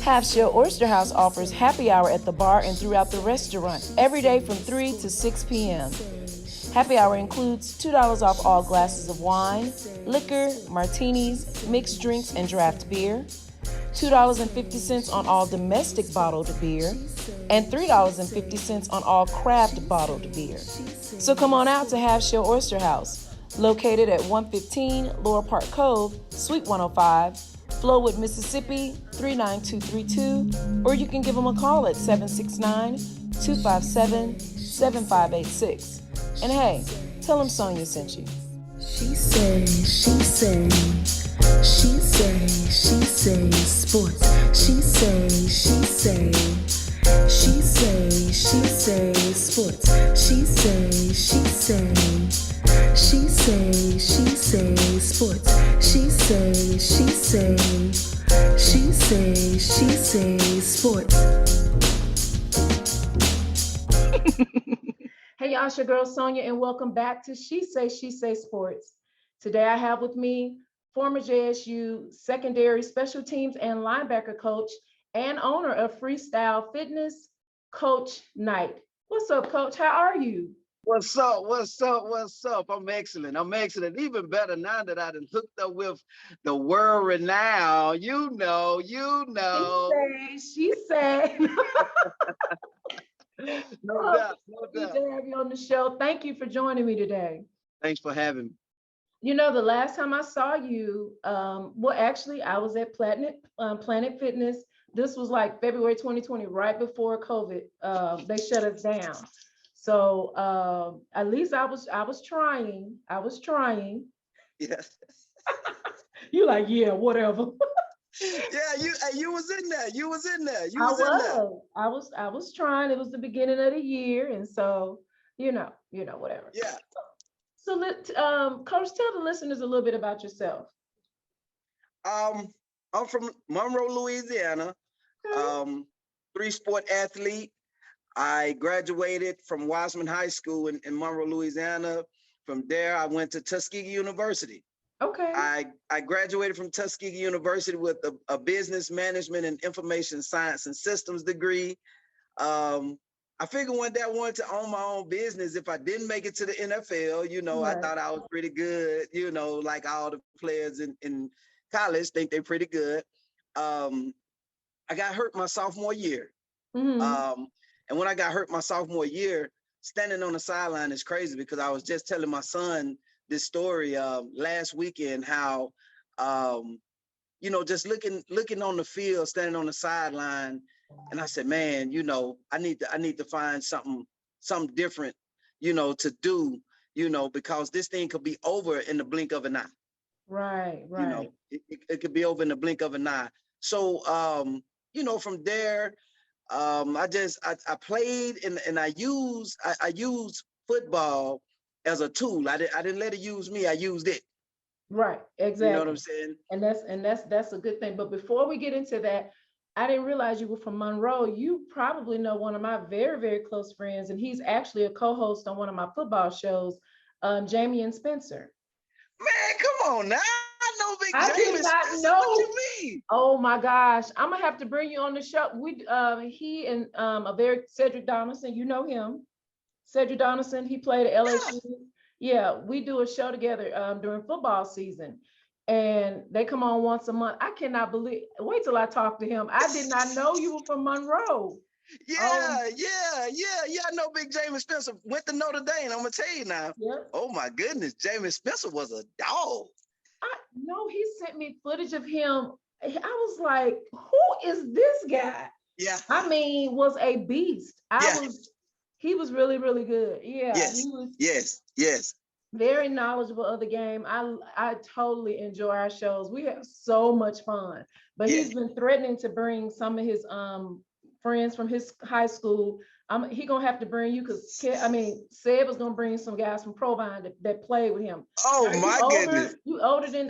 Half-Shell Oyster House offers happy hour at the bar and throughout the restaurant every day from 3 to 6 p.m. Happy hour includes $2 off all glasses of wine, liquor, martinis, mixed drinks, and draft beer, $2.50 on all domestic bottled beer, and $3.50 on all craft bottled beer. So come on out to Half-Shell Oyster House, located at 115 Lower Park Cove, Suite 105, Flowood, Mississippi 39232, or you can give them a call at 769-257-7586. And hey, tell them Sonia sent you. She say sports. She say sports. She say sports. She say sports. Hey y'all, it's your girl Sonia, and welcome back to She Say Sports. Today I have with me former JSU secondary special teams and linebacker coach and owner of Freestyle Fitness, Coach Knight. What's up, Coach? How are you? What's up? I'm excellent. Even better now that I done hooked up with the world renowned. You know. She said. No doubt. Good to have you on the show. Thank you for joining me today. Thanks for having me. You know, the last time I saw you, actually, I was at Planet Fitness. This was like February 2020, right before COVID. They shut us down. So at least I was trying. Yes. You like, yeah, whatever. Yeah, you was in there. I was trying. It was the beginning of the year, and so you know, whatever. Yeah. So Coach, tell the listeners a little bit about yourself. I'm from Monroe, Louisiana. Okay. 3-sport athlete. I graduated from Wiseman High School in Monroe, Louisiana. From there, I went to Tuskegee University. Okay. I graduated from Tuskegee University with a business management and information science and systems degree. I figured one day I wanted to own my own business. If I didn't make it to the NFL, right. I thought I was pretty good, like all the players in college think they're pretty good. I got hurt my sophomore year. Mm-hmm. And when I got hurt my sophomore year, standing on the sideline is crazy because I was just telling my son this story last weekend, how, just looking on the field, standing on the sideline. And I said, man, I need to find something different, to do, because this thing could be over in the blink of an eye. Right. It could be over in the blink of an eye. So, from there, I played and I used football as a tool. I didn't let it use me. I used it. Right. Exactly. You know what I'm saying? And that's a good thing. But before we get into that, I didn't realize you were from Monroe. You probably know one of my very, very close friends, and he's actually a co-host on one of my football shows, Jamie and Spencer. Man, come on now. I know Big I Jamie did not Spencer. know. What you mean? Oh my gosh. I'm gonna have to bring you on the show. He and Cedric Donaldson, you know him. Cedric Donaldson, he played at LSU. Yeah, we do a show together during football season. And they come on once a month. I cannot believe, wait till I talk to him. I did not know you were from Monroe. Yeah. I know Big Jamie Spencer. Went to Notre Dame. I'm gonna tell you now. Yep. Oh my goodness, Jamie Spencer was a dog. I know he sent me footage of him. I was like, who is this guy? Yeah. I mean, was a beast. He was really, really good. Yeah. Yes. He was Yes. very knowledgeable of the game. I totally enjoy our shows. We have so much fun. But he's been threatening to bring some of his friends from his high school. He gonna have to bring you because Seb was gonna bring some guys from Provine that played with him. Oh my goodness! You older than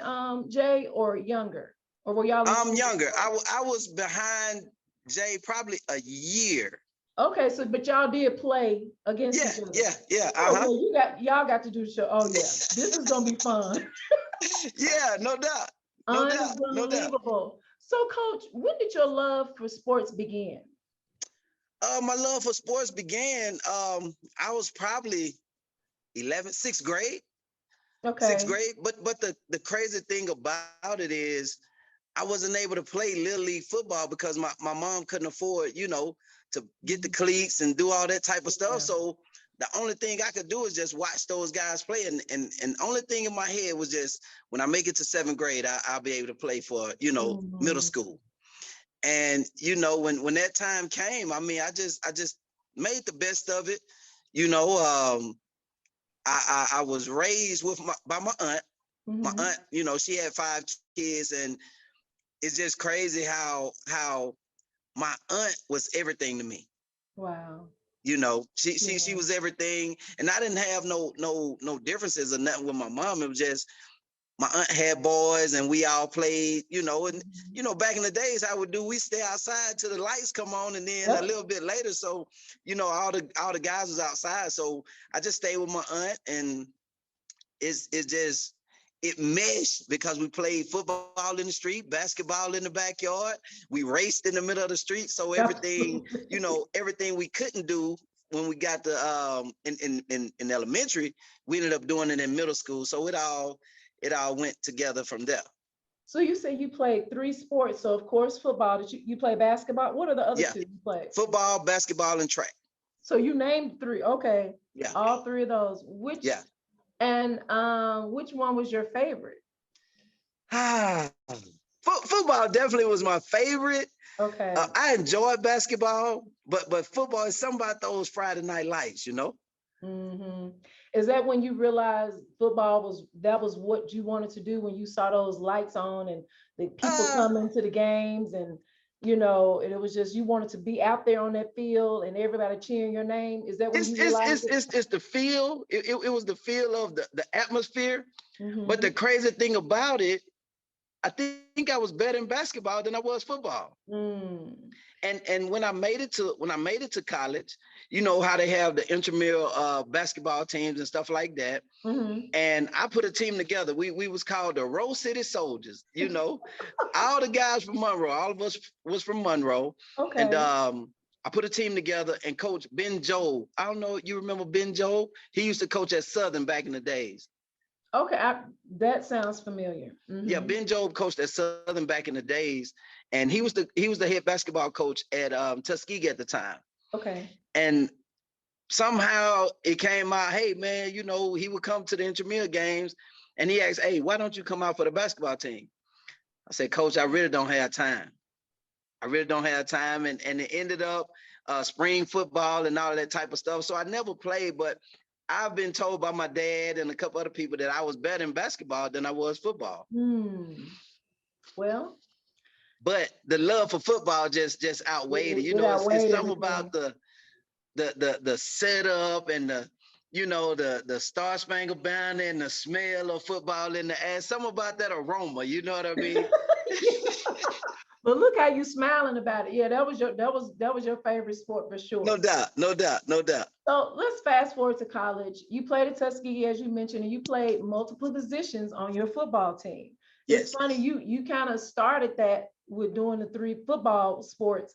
Jay or younger, or were y'all? I'm younger. I was behind Jay probably a year. Okay, so but y'all did play against each other. Yeah. Oh, y'all got to do the show. Oh yeah, this is gonna be fun. Yeah, no doubt. Unbelievable. So, Coach, when did your love for sports begin? My love for sports began. I was probably 6th grade. Sixth Okay. grade. But the crazy thing about it is I wasn't able to play Little League football because my mom couldn't afford, to get the cleats and do all that type of stuff. Yeah. So the only thing I could do is just watch those guys play. And only thing in my head was just when I make it to 7th grade, I'll be able to play for, middle school. And, when that time came, I mean, I just made the best of it. I was raised by my aunt. My aunt, she had 5 kids, and it's just crazy how my aunt was everything to me. Wow. She was everything, and I didn't have no differences or nothing with my mom. It was just my aunt had boys, and we all played. And back in the days, how we stay outside till the lights come on, and then a little bit later, so all the guys was outside. So I just stayed with my aunt, and it meshed because we played football in the street, basketball in the backyard. We raced in the middle of the street. So everything, everything we couldn't do when we got to in elementary, we ended up doing it in middle school. So it all went together from there. So you say you played 3 sports. So of course, football. Did you play basketball? What are the other 2 you played? Football, basketball, and track. So you named 3. Okay. Yeah. All 3 of those. And which one was your favorite? Football definitely was my favorite. Okay. I enjoyed basketball, but football is something about those Friday night lights, Is that when you realized football was what you wanted to do when you saw those lights on and the people coming to the games, and and it was just you wanted to be out there on that field and everybody cheering your name? Is that when you realized it's the feel? It was the feel of the atmosphere. But the crazy thing about it, I think I was better in basketball than I was football. And when I made it to college, how they have the intramural basketball teams and stuff like that. And I put a team together. We was called the Rose City Soldiers. All the guys from Monroe, all of us was from Monroe. Okay. And I put a team together, and Coach Ben Joe, I don't know, you remember Ben Joe? He used to coach at Southern back in the days. Okay, that sounds familiar. Yeah, Ben Job coached at Southern back in the days, and he was the head basketball coach at Tuskegee at the time. Okay. And somehow it came out, hey man, he would come to the intramural games, and he asked, hey, why don't you come out for the basketball team? I said, Coach, I really don't have time. And it ended up spring football and all that type of stuff. So I never played, but I've been told by my dad and a couple other people that I was better in basketball than I was football. Well, but the love for football just outweighed it. It's something about the setup and the Star Spangled Banner and the smell of football in the air. Something about that aroma. You know what I mean? But look how you smiling about it. Yeah, that was your favorite sport for sure. No doubt. So let's fast forward to college. You played at Tuskegee, as you mentioned, and you played multiple positions on your football team. Yes. It's funny, you kind of started that with doing the 3 sports.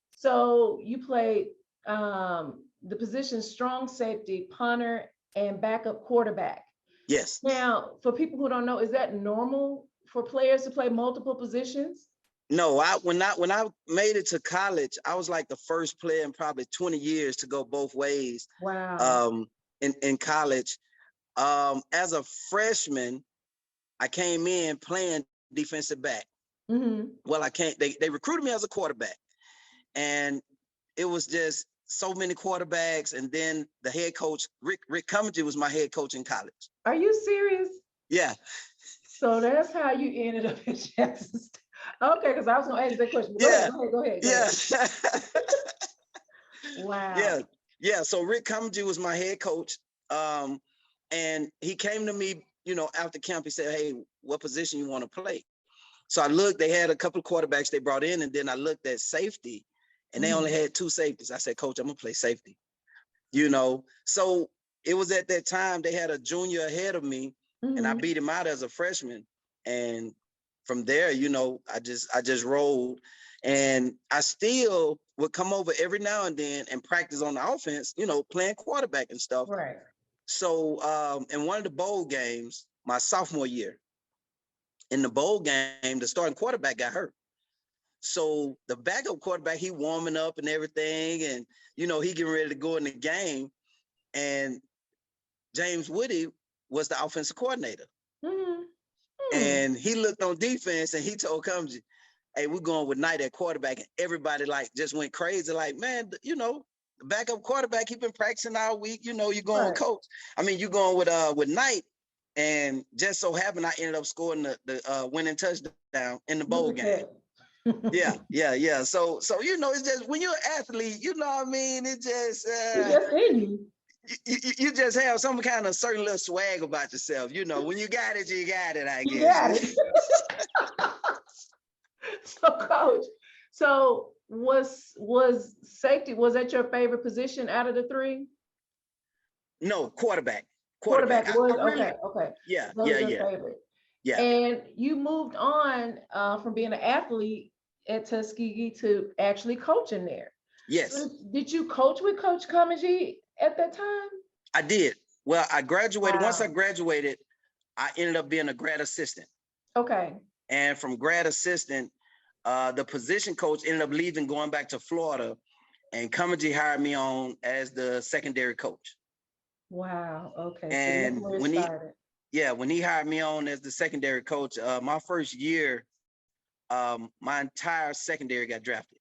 So you played the position strong safety, punter, and backup quarterback. Yes. Now, for people who don't know, is that normal for players to play multiple positions? No, when I made it to college, I was like the first player in probably 20 years to go both ways. Wow. In college. As a freshman, I came in playing defensive back. Well, they recruited me as a quarterback, and it was just so many quarterbacks. And then the head coach, Rick Cummings, was my head coach in college. Are you serious? Yeah. So that's how you ended up in Jackson State. Okay, because I was going to ask that question. Go ahead. Yeah. Wow. Yeah. So Rick Cummings was my head coach. And he came to me, after camp. He said, hey, what position you want to play? So I looked, they had a couple of quarterbacks they brought in, and then I looked at safety, and they only had 2 safeties. I said, Coach, I'm going to play safety. So it was at that time they had a junior ahead of me, and I beat him out as a freshman. And from there, I just rolled, and I still would come over every now and then and practice on the offense, playing quarterback and stuff. Right. So in one of the bowl games, my sophomore year, in the bowl game, the starting quarterback got hurt. So the backup quarterback, he warming up and everything, and he getting ready to go in the game. And James Woody was the offensive coordinator. Mm-hmm. And he looked on defense and he told Cumsey, hey, we're going with Knight at quarterback. And everybody just went crazy. Like, man, the backup quarterback, he been practicing all week. You're going with coach. I mean, you're going with Knight. And just so happened, I ended up scoring the winning touchdown in the bowl game. Yeah. So it's just, when you're an athlete, what I mean? It just, it's just in you. You just have some kind of certain little swag about yourself. When you got it, you got it, I guess. You got it. So, Coach, was safety, was that your favorite position out of the three? No, quarterback. Quarterback was, really, okay. Yeah, Those yeah. Favorite. Yeah. And you moved on from being an athlete at Tuskegee to actually coaching there. Yes. So did you coach with Coach Tuskegee at that time? I did. Well, I graduated. Wow. Once I graduated, I ended up being a grad assistant. Okay. And from grad assistant, the position coach ended up leaving, going back to Florida, and Tuskegee hired me on as the secondary coach. Wow. Okay. And so that's where when he hired me on as the secondary coach, my first year, my entire secondary got drafted.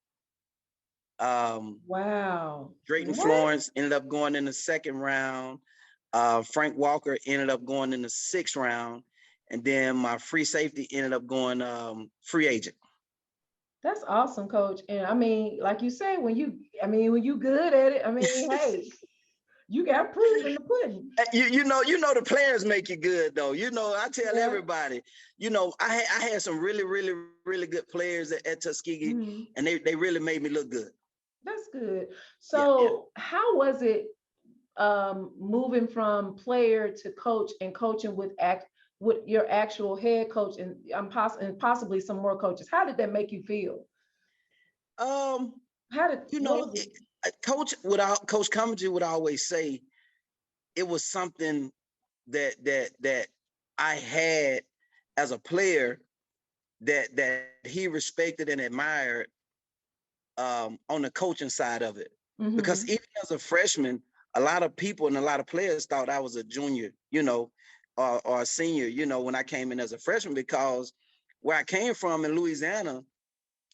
Wow. Drayton Florence ended up going in the second round. Frank Walker ended up going in the 6th round. And then my free safety ended up going free agent. That's awesome, Coach. And I mean, like you say, when you good at it, hey, you got proof in the pudding. You know the players make you good though. I tell everybody, I had some really, really, really good players at Tuskegee, mm-hmm. and they really made me look good. That's good. So how was it moving from player to coach and coaching with your actual head coach and possibly some more coaches? How did that make you feel? Coach Tuskegee would always say it was something that I had as a player that he respected and admired on the coaching side of it. Mm-hmm. Because even as a freshman, a lot of people and a lot of players thought I was a junior, or a senior, when I came in as a freshman, because where I came from in Louisiana,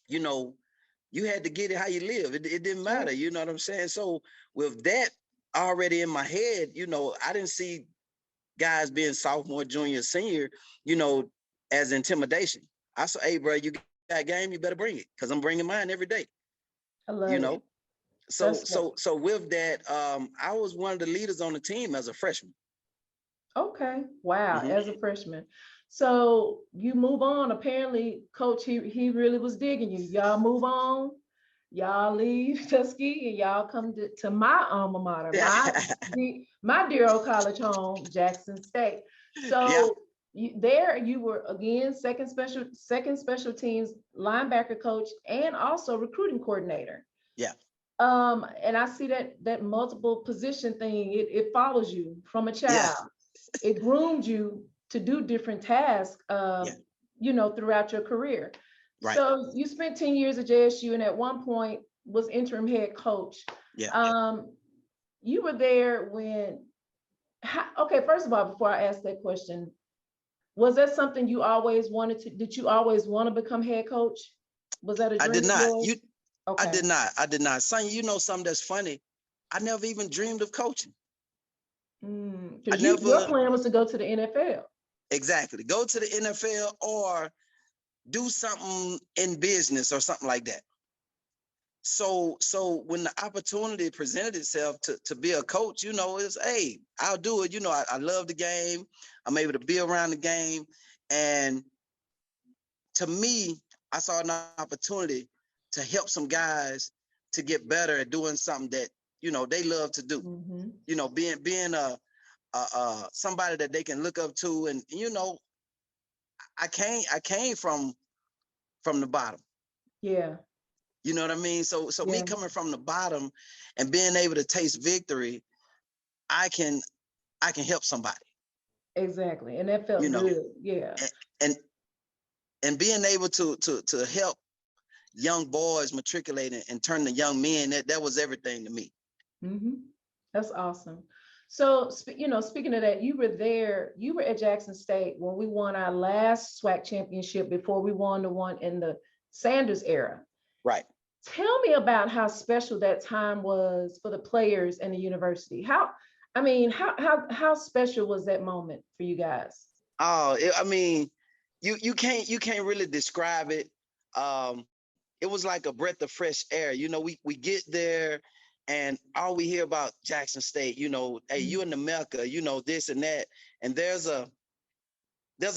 you had to get it how you live. It didn't matter, you know what I'm saying? So with that already in my head, I didn't see guys being sophomore, junior, senior, as intimidation. I said, hey, bro, you got a game, you better bring it, because I'm bringing mine every day. I love it. So with that, I was one of the leaders on the team as a freshman. Okay. Wow. Mm-hmm. As a freshman. So you move on. Apparently, Coach, he really was digging you. Y'all move on. Y'all leave Tuskegee and y'all come to my alma mater, my dear old college home, Jackson State. So you were again second special teams linebacker coach and also recruiting coordinator. Yeah. And I see that multiple position thing. It follows you from a child. Yeah. It groomed you to do different tasks, throughout your career. Right. So you spent 10 years at JSU and at one point was interim head coach. Yeah. You were there first of all, before I ask that question, was that something you always wanted to, did you always want to become head coach? Was that a dream? I did not. I did not. Sonya, something that's funny. I never even dreamed of coaching. Your plan was to go to the NFL. Exactly. Go to the NFL or do something in business or something like that. So when the opportunity presented itself to be a coach, it's, hey, I'll do it. I love the game. I'm able to be around the game. And to me, I saw an opportunity to help some guys to get better at doing something that, they love to do. Mm-hmm. Being somebody that they can look up to. And, I came from the bottom. Yeah. You know what I mean? So me Yeah. coming from the bottom and being able to taste victory, I can help somebody. Exactly. And that felt You know, good. Yeah. and being able to help young boys matriculate and turn to young men, that was everything to me. Mm-hmm. That's awesome. So, speaking of that, you were at Jackson State when we won our last SWAC championship before we won the one in the Sanders era. Right. Tell me about how special that time was for the players and the university. How special was that moment for you guys? Oh, I mean, you can't really describe it. It was like a breath of fresh air. You know, we get there and all we hear about Jackson State, you know, hey, you in the Mecca, you know, this and that. And there's a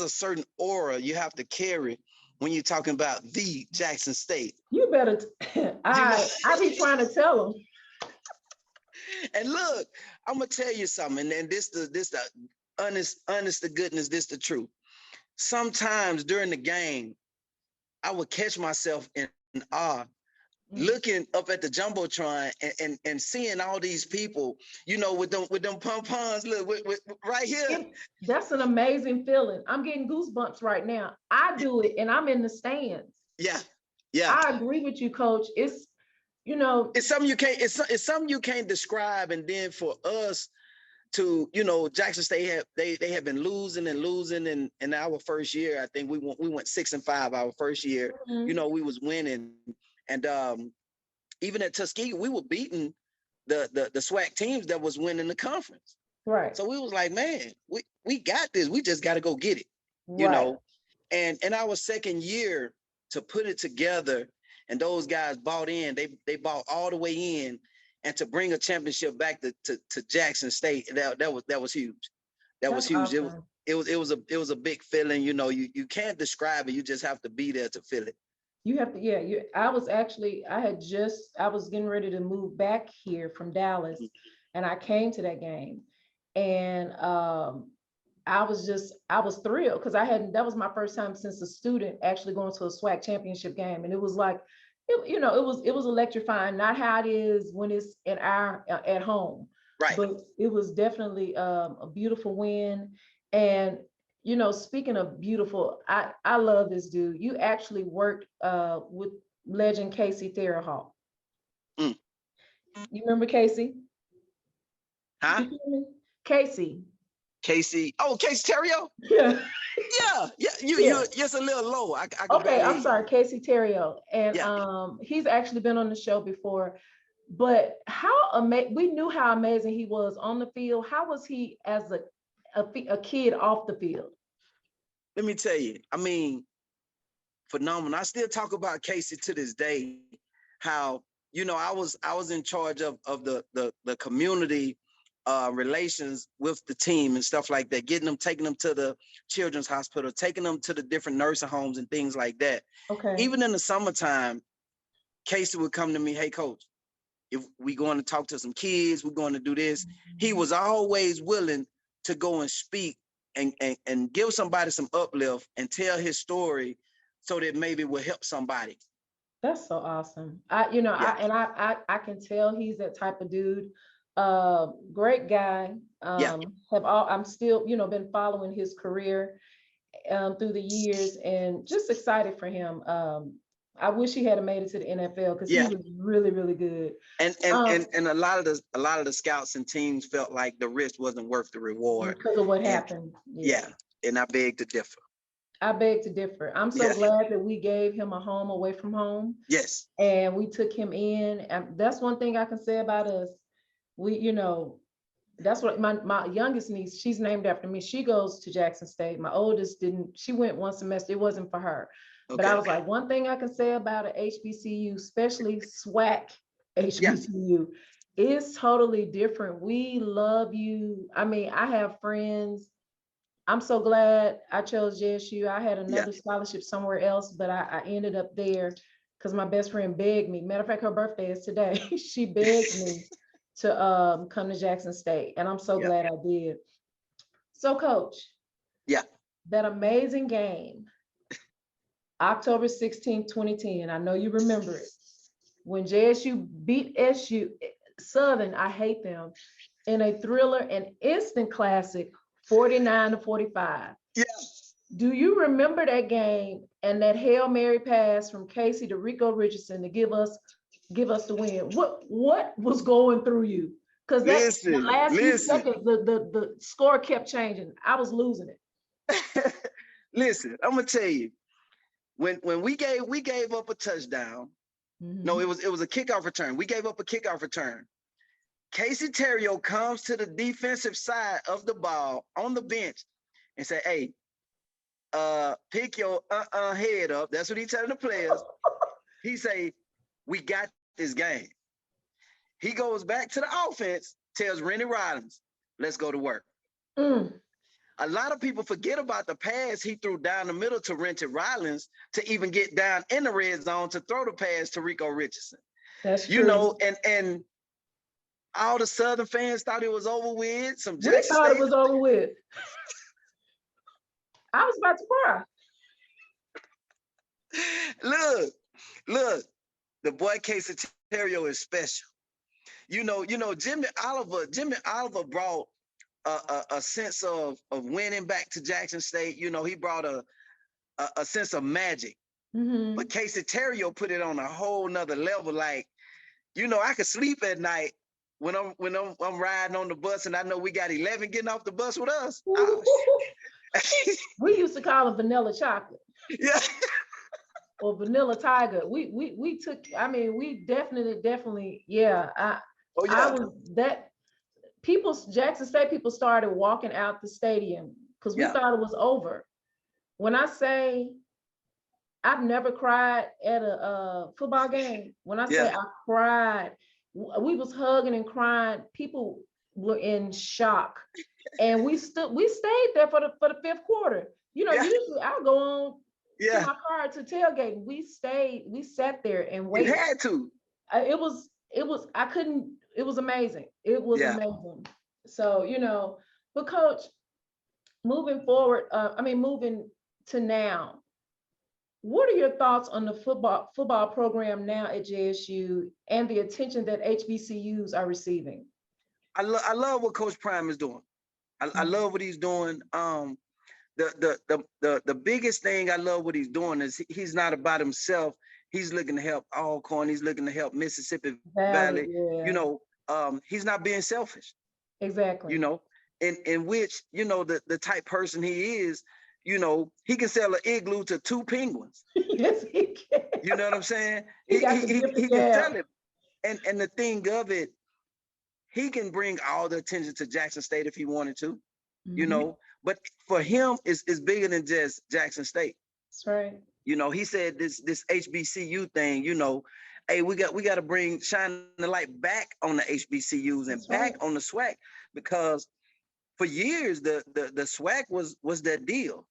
certain aura you have to carry when you're talking about the Jackson State. You better, I be trying to tell them. And look, I'm gonna tell you something, and this the honest to goodness, this the truth. Sometimes during the game, I would catch myself in awe, looking up at the jumbotron and seeing all these people, you know, with them pom-poms, look, with right here. That's an amazing feeling. I'm getting goosebumps right now. I do it and I'm in the stands. Yeah. I agree with you, Coach. It's, you know, it's something it's something you can't describe. And then for us to, you know, Jackson State they have been losing in our first year. I think we went 6-5 our first year. You know, we was winning. And even at Tuskegee, we were beating the SWAC teams that was winning the conference. Right. So we was like, man, we got this. We just got to go get it. Right. You know. And in our second year to put it together, and those guys bought in. They bought all the way in, and to bring a championship back to Jackson State, that was huge. That was huge. Awesome. It was a big feeling. You know, you can't describe it. You just have to be there to feel it. You have to, yeah. I was getting ready to move back here from Dallas, and I came to that game, and I was thrilled because that was my first time since a student actually going to a SWAC championship game, and it was like, it was electrifying. Not how it is when it's at home, right? But it was definitely a beautiful win. And you know, speaking of beautiful, I love this dude. You actually worked with legend Casey Theriault. You remember Casey? Huh? Casey. Oh, Casey Theriault? Yeah. Yeah. You're just a little low. Okay, I'm sorry, Casey Theriault. And he's actually been on the show before. But we knew how amazing he was on the field. How was he as a kid off the field? Let me tell you, I mean, phenomenal. I still talk about Casey to this day, how, you know, I was in charge of the community relations with the team and stuff like that, taking them to the children's hospital, taking them to the different nursing homes and things like that. Okay. Even in the summertime, Casey would come to me, hey, coach, if we going to talk to some kids, we're going to do this. He was always willing to go and speak and give somebody some uplift and tell his story so that maybe it will help somebody. That's so awesome. I can tell he's that type of dude. Great guy. I'm still, been following his career through the years and just excited for him. I wish he had made it to the NFL because he was really, really good. And a lot of the scouts and teams felt like the risk wasn't worth the reward because of what happened. And I beg to differ. I'm so glad that we gave him a home away from home. Yes. And we took him in. And that's one thing I can say about us. That's what my youngest niece, she's named after me. She goes to Jackson State. My oldest didn't. She went one semester. It wasn't for her. Okay. But I was like, one thing I can say about an HBCU, especially SWAC HBCU, is totally different. We love you. I mean, I have friends. I'm so glad I chose JSU. I had another scholarship somewhere else, but I ended up there because my best friend begged me. Matter of fact, her birthday is today. She begged me to come to Jackson State, and I'm so glad I did. So, Coach, that amazing game, October 16, 2010. I know you remember it. When JSU beat SU Southern, I hate them, in a thriller and instant classic, 49-45. Yeah. Do you remember that game and that Hail Mary pass from Casey to Rico Richardson to give us the win? What was going through you? Because the last few seconds, the score kept changing. I was losing it. Listen, I'm gonna tell you, when we gave up a touchdown. No, it was a kickoff return. We gave up a kickoff return. Casey Terrio comes to the defensive side of the ball on the bench and say, "Hey, pick your head up." That's what he telling the players. He say, "We got this game." He goes back to the offense, tells Rennie Rollins, "Let's go to work." A lot of people forget about the pass he threw down the middle to Rennie Rollins to even get down in the red zone to throw the pass to Rico Richardson. That's true. You know, and all the Southern fans thought it was over with. Some Jackson we thought State. It was over with. I was about to cry. Look, the boy Casey Terrio is special. You know, Jimmy Oliver brought a sense of winning back to Jackson State. You know, he brought a sense of magic. But Casey Terrio put it on a whole nother level. Like, you know, I could sleep at night when I'm riding on the bus and I know we got 11 getting off the bus with us. We used to call him vanilla chocolate. Yeah. Or vanilla tiger. We took, I mean, we definitely, yeah. I was that Jackson State people started walking out the stadium because we thought it was over. When I say I've never cried at a football game, when I say I cried, we was hugging and crying. People were in shock, and we stayed there for the fifth quarter. You know, usually I'll go on to my car to tailgate. We sat there and waited. You had to. It was amazing. It was amazing. So, you know, but Coach, moving forward, moving to now, what are your thoughts on the football program now at JSU and the attention that HBCUs are receiving? I love what Coach Prime is doing. I love what he's doing. The biggest thing I love what he's doing is he's not about himself. He's looking to help Alcorn. He's looking to help Mississippi Valley. Yeah. You know, he's not being selfish. Exactly. You know, in which, you know, the type person he is, you know, he can sell an igloo to 2 penguins. Yes, he can. You know what I'm saying? He can sell it. And the thing of it, he can bring all the attention to Jackson State if he wanted to, you know, but for him, it's bigger than just Jackson State. That's right. You know, he said this HBCU thing, you know, hey, we got to shine the light back on the HBCUs and back on the SWAC, because for years the SWAC was that deal.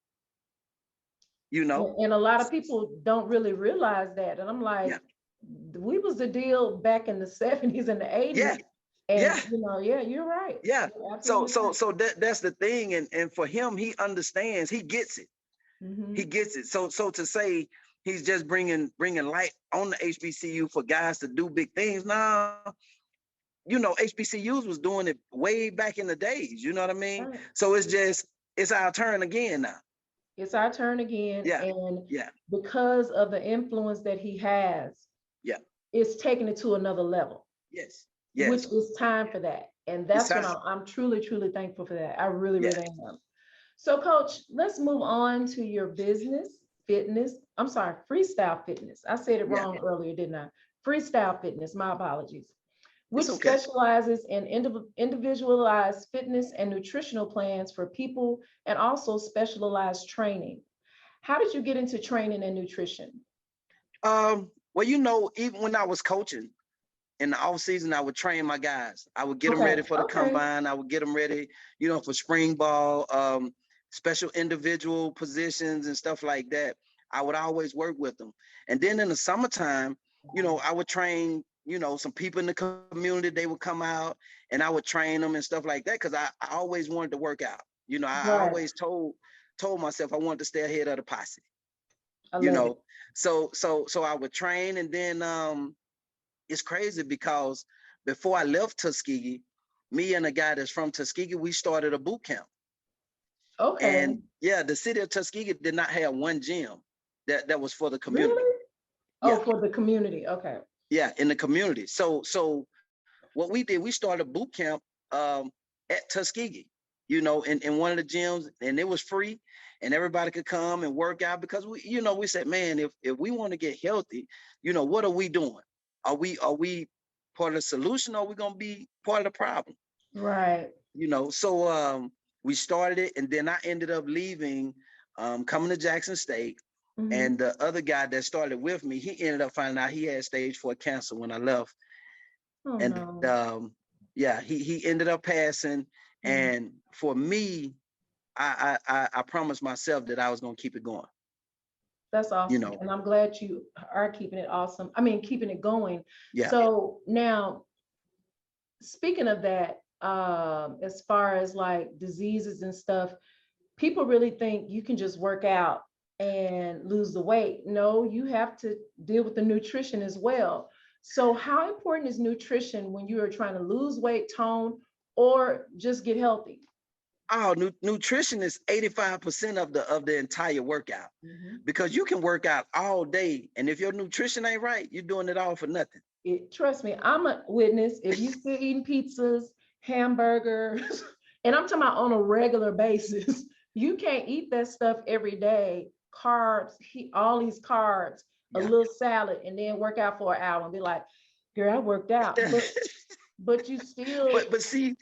You know, and a lot of people don't really realize that. And I'm like, we was the deal back in the 70s and the 80s. Yeah. And you know, you're right. Yeah. So that's the thing. And for him, he understands, he gets it. He gets it. So to say he's just bringing light on the HBCU for guys to do big things. Nah, you know, HBCUs was doing it way back in the days. You know what I mean? Right. So it's our turn again now. It's our turn again. Yeah. And because of the influence that he has, it's taking it to another level. Yes. Which is time for that. And that's what I'm truly, truly thankful for that. I really, really am. So Coach, let's move on to your Freestyle Fitness. I said it wrong earlier, didn't I? Freestyle Fitness, my apologies. Which specializes in individualized fitness and nutritional plans for people and also specialized training. How did you get into training and nutrition? Well, you know, even when I was coaching, in the off season, I would train my guys. I would get them ready for the combine. I would get them ready, you know, for spring ball, special individual positions and stuff like that. I would always work with them. And then in the summertime, you know, I would train, you know, some people in the community. They would come out and I would train them and stuff like that, because I always wanted to work out. You know, I always told told myself I wanted to stay ahead of the posse. I You love it. know, so I would train, and then it's crazy because before I left Tuskegee, me and a guy that's from Tuskegee, we started a boot camp. Okay. And yeah, the city of Tuskegee did not have one gym that was for the community. Really? Oh, Yeah, for the community. Okay. yeah, in the community. So what we did, we started a boot camp at Tuskegee, in one of the gyms, and it was free, and everybody could come and work out because we said, man, if we want to get healthy, what are we doing? Are we part of the solution, or are we gonna be part of the problem? Right. So we started it, and then I ended up leaving, coming to Jackson State. Mhm. And the other guy that started with me, he ended up finding out he had stage 4 cancer when I left. Oh And no. yeah, he ended up passing. Mhm. And for me, I promised myself that I was gonna keep it going. That's You awesome. know, And I'm glad you are keeping it awesome. I mean, keeping it going. yeah. So now, speaking of that, as far as like diseases and stuff, people really think you can just work out and lose the weight. No, you have to deal with the nutrition as well. So how important is nutrition when you are trying to lose weight, tone, or just get healthy? Oh, nutrition is 85% of the entire workout, Mhm. because you can work out all day, and if your nutrition ain't right, you're doing it all for nothing. Trust me, I'm a witness. If you still eating pizzas, hamburgers, and I'm talking about on a regular basis, you can't eat that stuff every day. Carbs, all these carbs, a Yeah. little salad, and then work out for an hour and be like, girl, I worked out. But you still, but see,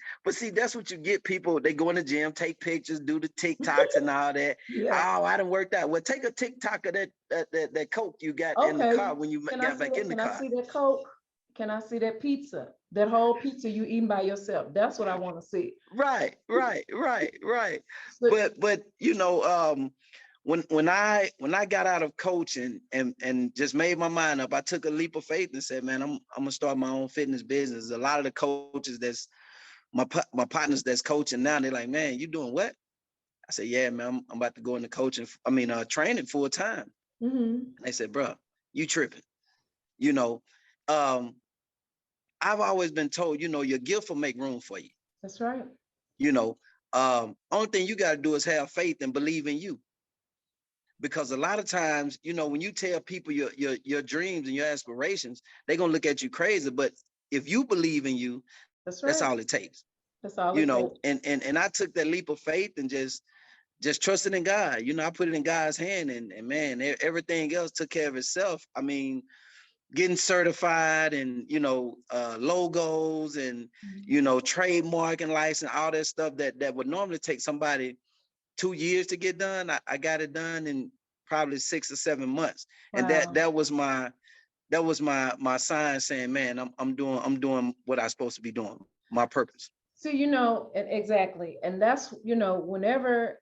that's what you get. People, they go in the gym, take pictures, do the TikToks and all that. yeah. Oh, I done worked out. Well, take a TikTok of that Coke you got in the Okay. car when you Can I got see back that? in the Can I car. see that Coke? Can I see that pizza? That whole pizza you eating by yourself. That's what I want to see. Right. So, But when I got out of coaching and just made my mind up, I took a leap of faith and said, man, I'm gonna start my own fitness business. A lot of the coaches that's my partners that's coaching now, they're like, man, you doing what? I said, yeah, man, I'm about to go into coaching. Training full time. mhm. And they said, bro, you tripping? You know, um, I've always been told, your gift will make room for you. That's right. You know, only thing you got to do is have faith and believe in you. Because a lot of times, when you tell people your dreams and your aspirations, they're gonna look at you crazy. But if you believe in you, That's that's right. all it takes. That's all it takes. And I took that leap of faith and just trusted in God. I put it in God's hand, and man, everything else took care of itself. I mean, getting certified and logos and Mhm. trademark and license, all that stuff that would normally take somebody 2 years to get done. I got it done in probably 6 or 7 months. And Wow. that was my sign saying, man, I'm doing what I'm supposed to be doing, my purpose. So, and exactly. And that's, whenever,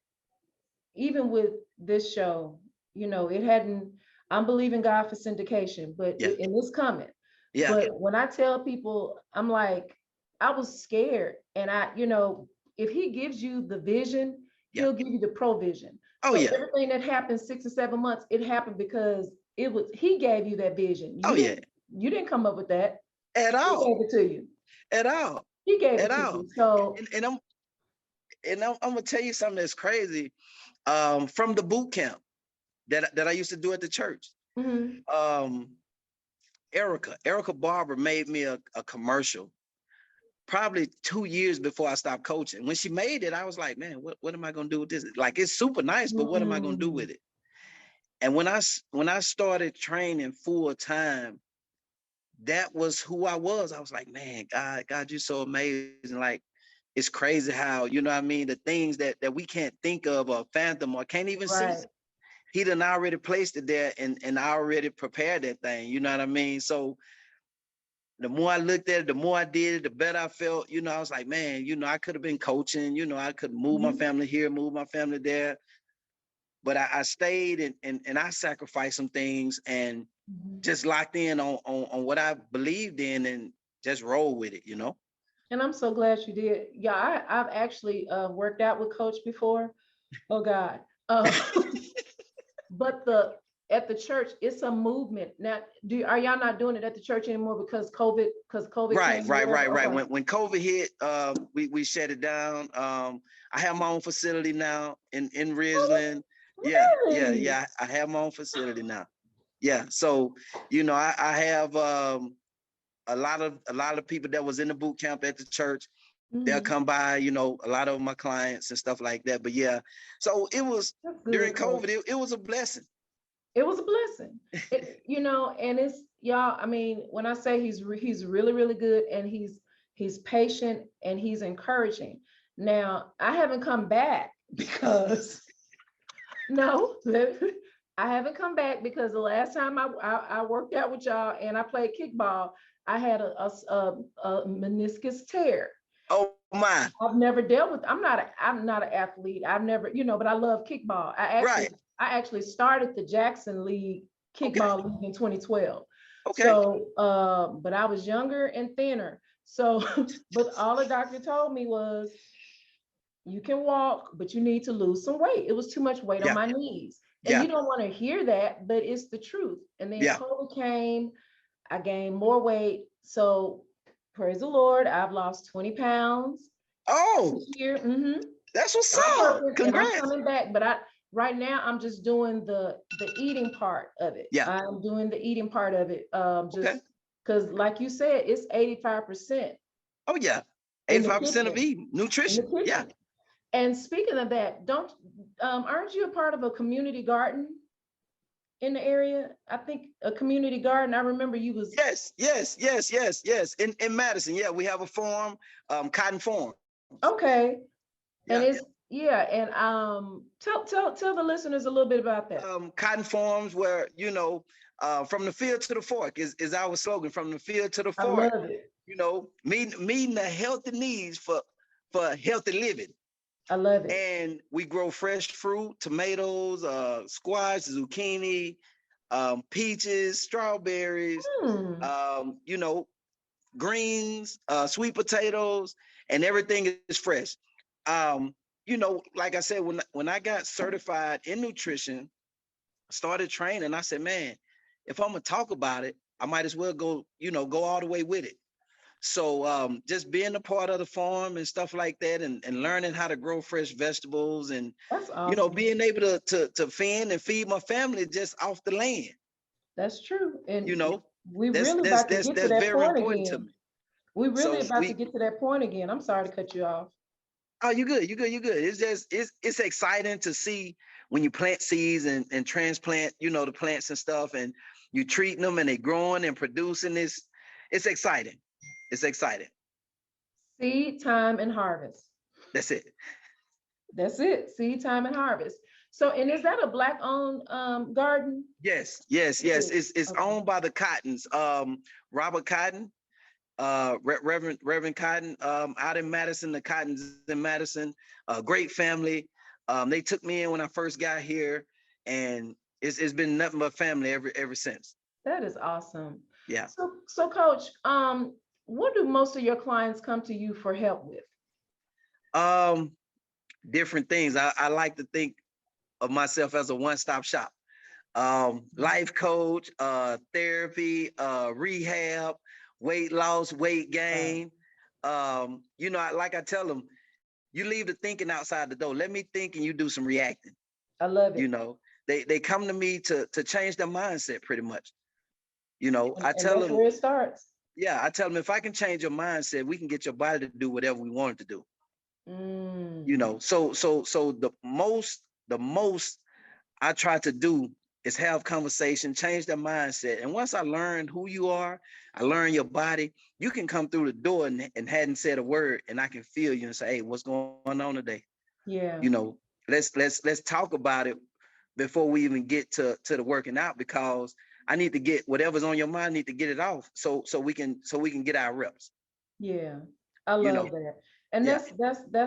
even with this show, it hadn't, I'm believing God for syndication, Yeah. and it's coming. Yeah. But when I tell people, I'm like, I was scared. And if he gives you the vision, Yeah. he'll give you the provision. Oh So yeah. everything that happened 6 or 7 months, it happened because he gave you that vision. Oh yeah. You didn't come up with that. At He all. gave it to you. At all. He gave At it to all. you. So, And I'm gonna tell you something that's crazy. From the boot camp that I used to do at the church. mhm, Um, Erica Barber made me a commercial probably 2 years before I stopped coaching. When she made it, I was like, man, what am I gonna do with this? Like, it's super nice, but what am I gonna do mm, with it? And when I started training full time, that was who I was. I was like, man, God, you're so amazing. Like, it's crazy how, you know what I mean, the things that we can't think of or fathom or can't even see. right. He done already placed it there and already prepared that thing. You know what I mean? So the more I looked at it, the more I did it, the better I felt. I was like, man, I could have been coaching. I could move my Mhm, family here, move my family there. But I stayed and I sacrificed some things and mhm. just locked in on what I believed in and just roll with it. And I'm so glad you did. Yeah, I've actually worked out with Coach before. Oh God. Uh, but at the church, it's a movement now. Are y'all not doing it at the church anymore because COVID? Because COVID Right, came. right, right, right. Okay. When COVID hit, we shut it down. I have my own facility now in Ridgeland. Yeah, yeah, Really? yeah. I have my own facility now. Yeah. So, you know, I have a lot of people that was in the boot camp at the church. They'll Mhm. come by, you know, a lot of my clients and stuff like that. But yeah, so it was That's good, during Coach. COVID, it was a blessing. It was a blessing. You know, and it's y'all. I mean, when I say he's really really good, and he's patient and he's encouraging. Now, I haven't come back because no, I haven't come back because the last time I worked out with y'all and I played kickball, I had a meniscus tear. Oh my. I've never dealt with. I'm not an athlete. I've never, but I love kickball. Right. I actually started the Jackson League Okay. kickball league in 2012. Okay. So, but I was younger and thinner. So, but all the doctor told me was, you can walk, but you need to lose some weight. It was too much weight on Yeah. my knees. And Yeah. you don't want to hear that, but it's the truth. And then Yeah. COVID came, I gained more weight. So praise the Lord, I've lost 20 pounds Oh, this year. that's what's I'm up. working and I'm Congrats. coming back, but right now I'm just doing the eating part of it. Yeah. I'm doing the eating part of it. Just Okay. because like you said, it's 85%. Oh yeah. In the 85% of kitchen. eating, nutrition. In the Yeah. kitchen. And speaking of that, aren't you a part of a community garden in the area? I think a community garden. I remember you was. Yes. In Madison, yeah, we have a farm, cotton farm. Okay. Yeah. And it's and tell the listeners a little bit about that. Cotton farms where, from the field to the fork is our slogan, from the field to the I fork. love it. Meeting the healthy needs for healthy living. I love it. And we grow fresh fruit, tomatoes, squash, zucchini, peaches, strawberries, greens, sweet potatoes, and everything is fresh. Like I said, when I got certified in nutrition, started training, I said, man, if I'm gonna talk about it, I might as well go all the way with it. So just being a part of the farm and stuff like that, and learning how to grow fresh vegetables, and that's awesome. Being able to fend and feed my family just off the land. That's true. And we that's really about to get to that very point important again. to me. We really about to get to that point again. I'm sorry to cut you off. Oh, you good. It's just it's exciting to see when you plant seeds and transplant, the plants and stuff, and you treating them and they growing and producing this. It's exciting. It's exciting. Seed time and harvest. That's it. That's it. Seed time and harvest. So, and is that a Black-owned garden? Yes. It's owned by the Cottons. Robert Cotton, Reverend Cotton, out in Madison. The Cottons in Madison. Great family. They took me in when I first got here, and it's been nothing but family ever since. That is awesome. Yeah. So Coach, what do most of your clients come to you for help with? Different things. I like to think of myself as a one-stop shop. Life coach, therapy, rehab, weight loss, weight gain. Like I tell them, you leave the thinking outside the door. Let me think and you do some reacting. I love it. They come to me to change their mindset pretty much. I tell them where it starts. Yeah, I tell them, if I can change your mindset, we can get your body to do whatever we want it to do. So the most I try to do is have conversation, change their mindset. And once I learn who you are, I learn your body, you can come through the door and hadn't said a word, and I can feel you and say, hey, what's going on today? Yeah. Let's talk about it before we even get to the working out, because I need to get whatever's on your mind, I need to get it off so we can get our reps. Yeah. I love that. And that's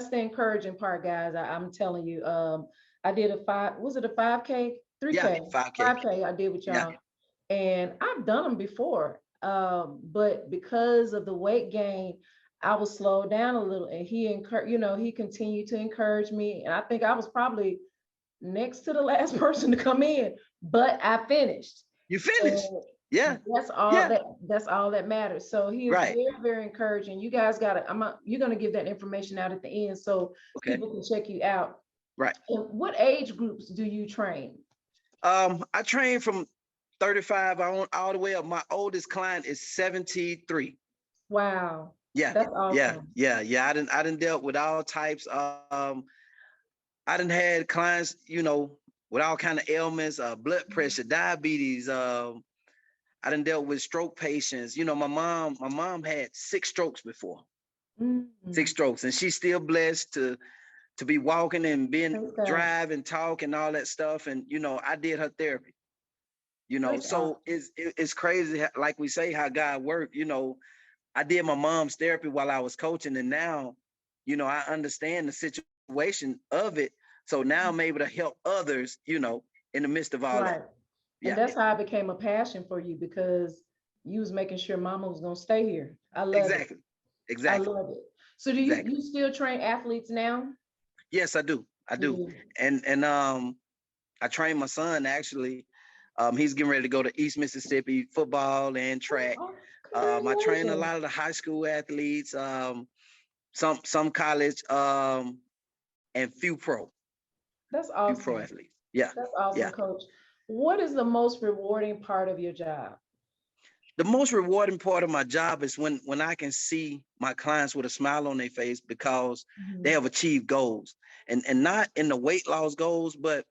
the encouraging part, guys. I'm telling you, I did a 5K, 3K, yeah, 5K I did with y'all. Yeah. And I've done them before. But because of the weight gain, I was slowed down a little, and he continued to encourage me. And I think I was probably next to the last person to come in, but I finished. You finished. So Yeah. that's all Yeah. that's all that matters. So he is Right. very, very encouraging. You guys you're gonna give that information out at the end so Okay. people can check you out. Right. And what age groups do you train? I train from 35 on all the way up. My oldest client is 73. Wow. Yeah. That's awesome. Yeah. I didn't dealt with all types. I done had clients, you know, with all kind of ailments, blood pressure, diabetes. I done dealt with stroke patients. You know, my mom had 6 strokes before. 6 strokes, and she's still blessed to be walking and being drive and talk and all that stuff. And you know, I did her therapy. You know, so it's crazy, like we say, how God worked. You know, I did my mom's therapy while I was coaching, and now, you know, I understand the situation of it. So now I'm able to help others, you know, in the midst of all that. Yeah. And that's how it became a passion for you, because you was making sure mama was gonna stay here. I love it. Exactly. I love it. So do you still train athletes now? Yes, I do. And I train my son actually. He's getting ready to go to East Mississippi football and track. I train a lot of the high school athletes, some college, and few pro. That's awesome. Few pro athletes. Yeah. That's awesome, Coach. What is the most rewarding part of your job? The most rewarding part of my job is when I can see my clients with a smile on their face because they have achieved goals, and not in the weight loss goals, but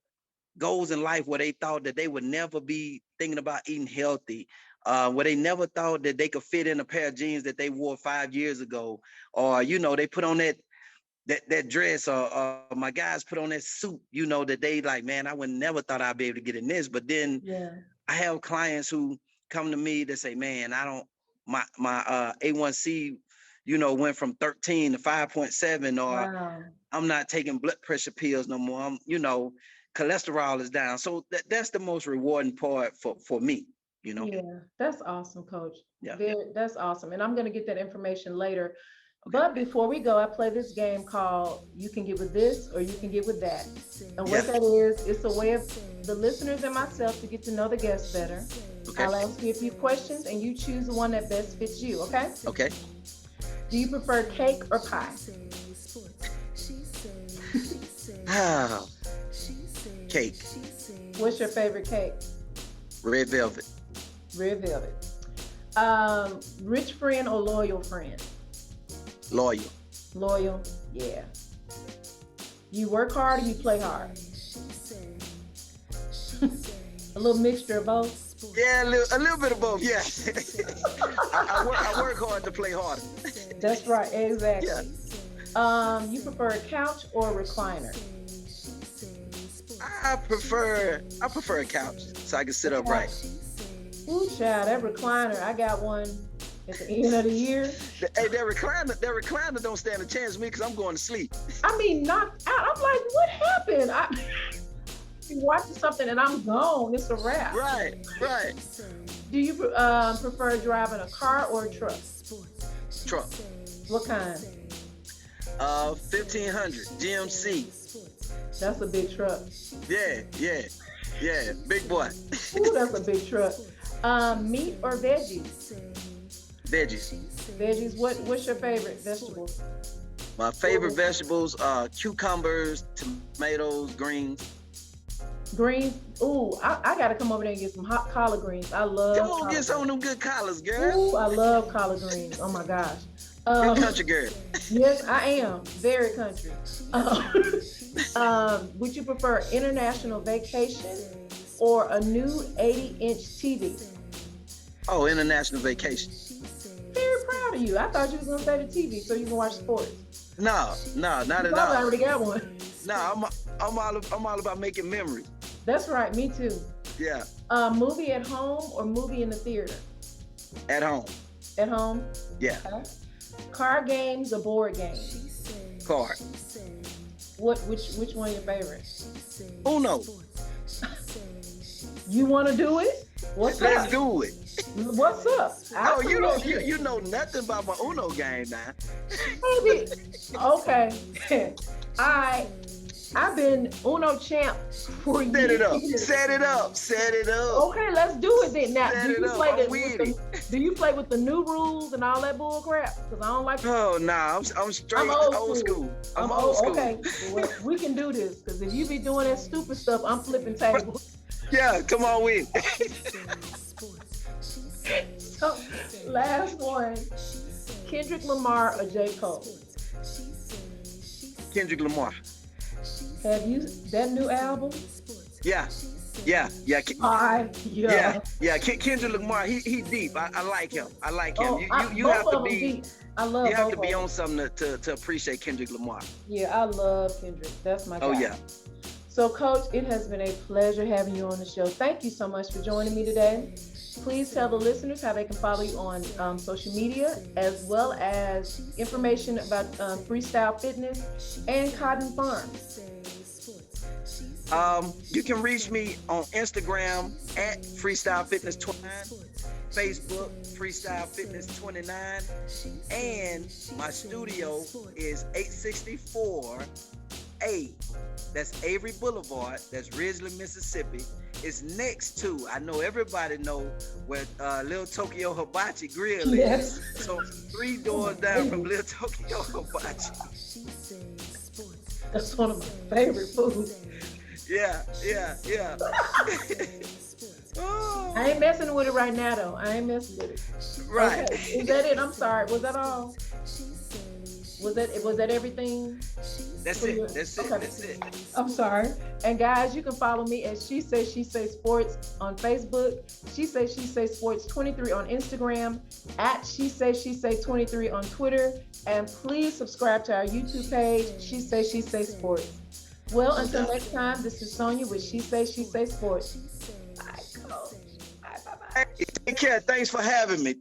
goals in life where they thought that they would never be thinking about eating healthy, where they never thought that they could fit in a pair of jeans that they wore 5 years ago, or, you know, they put on that dress, or my guys put on that suit, you know, that they like, man, I would never thought I'd be able to get in this. But then I have clients who come to me that say, man, my A1C, you know, went from 13 to 5.7, or I'm not taking blood pressure pills no more. I'm, you know, cholesterol is down. So that's the most rewarding part for me, you know? Yeah, that's awesome, Coach. Yeah. That's awesome. And I'm going to get that information later. But before we go, I play this game called You Can Get With This or You Can Get With That. And what that is, it's a way of the listeners and myself to get to know the guests better. Okay. I'll ask you a few questions and you choose the one that best fits you, okay? Okay. Do you prefer cake or pie? Cake. What's your favorite cake? Red velvet. Red velvet. Rich friend or loyal friend? Loyal. Loyal, yeah. You work hard or you play hard? A little mixture of both? Yeah, a little bit of both, yeah. I work hard to play harder. That's right, exactly. Yeah. You prefer a couch or a recliner? I prefer a couch so I can sit upright. Ooh, child, that recliner, I got one at the end of the year. Hey, that recliner don't stand a chance with me because I'm going to sleep. I mean, knocked out. I'm like, what happened? I'm watching something and I'm gone. It's a wrap. Right. Do you prefer driving a car or a truck? Truck. What kind? 1500 GMC. That's a big truck. Yeah, big boy. Ooh, that's a big truck. Meat or veggies? Veggies. Veggies. What's your favorite vegetables? My favorite vegetables are cucumbers, tomatoes, greens. Greens. Ooh, I gotta come over there and get some hot collard greens. I love. Come on, get some of them good collards, girl. Ooh, I love collard greens. Oh my gosh. You're a country girl. Yes, I am. Very country. Would you prefer international vacation or a new 80-inch TV? Oh, international vacation. Very proud of you. I thought you was gonna say the TV so you can watch sports. No, not at all. I already got one. No, I'm all about making memories. That's right, me too. Yeah. Movie at home or movie in the theater? At home. At home? Yeah. Okay. Card games or board games? Card. Which one your favorite? Uno. You want to do it? Let's do it. What's up? Oh, you know nothing about my Uno game now. Maybe. Okay. All right. I've been Uno champ for years. Set it up. Set it up. Set it up. Okay, let's do it then. Now, Set do it you up. play I'm with it. do you play with the new rules and all that bull crap? Because I don't like. Oh, nah, I'm straight old school. I'm old school. Okay, well, we can do this because if you be doing that stupid stuff, I'm flipping tables. Yeah, come on with it. So, last one, Kendrick Lamar or J. Cole? Kendrick Lamar. Have you that new album? Yeah. Kendrick Lamar, he deep. I like him. I like him. You have to be deep. I love. You have to be on something to appreciate Kendrick Lamar. Yeah, I love Kendrick. That's my guy. Oh yeah. So, Coach, it has been a pleasure having you on the show. Thank you so much for joining me today. Please tell the listeners how they can follow you on social media, as well as information about Freestyle Fitness and Cotton Farms. You can reach me on Instagram at Freestyle Fitness 29, Facebook Freestyle Fitness 29, and my studio is 864A. That's Avery Boulevard. That's Ridgeland, Mississippi. It's next to, I know everybody know where Little Tokyo Hibachi Grill is. So 3 doors down from Little Tokyo Hibachi. That's one of my favorite foods. Yeah. Oh. I ain't messing with it right now, though. I ain't messing with it. Right. Okay. Is that it? I'm sorry. Was that all? Was that everything? That's it. That's it. Okay. That's it. I'm sorry. And guys, you can follow me at She Say Sports on Facebook, She Say Sports 23 on Instagram, at She Say 23 on Twitter, and please subscribe to our YouTube page, She Say Sports. Well, until next time, this is Sonia with She Say Sports. Bye, Coach. Bye. Take care. Thanks for having me.